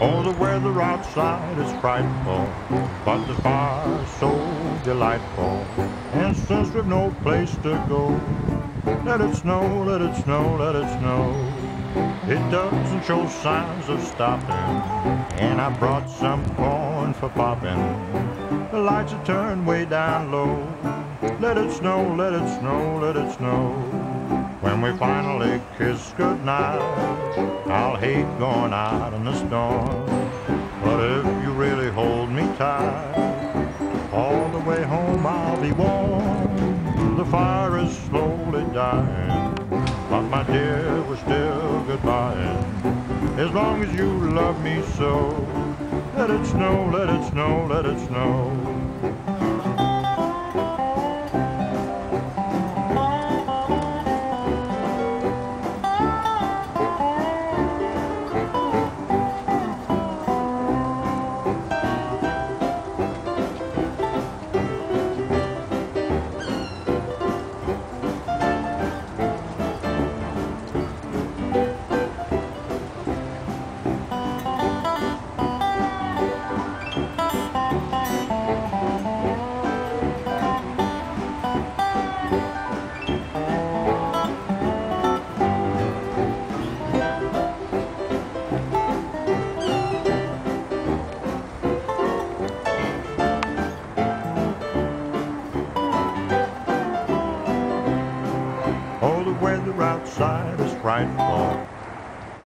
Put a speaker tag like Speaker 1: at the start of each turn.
Speaker 1: Oh, the weather outside is frightful, but the fire's so delightful. And since we've no place to go, let it snow, let it snow, let it snow. It doesn't show signs of stopping, and I brought some corn for popping. The lights are turned way down low. Let it snow, let it snow, let it snow. When we finally kiss goodnight, I'll hate going out in the storm. But if you really hold me tight, all the way home I'll be warm. The fire is slowly dying, but my dear, we're still goodbying. As long as you love me so, let it snow, let it snow, let it snow.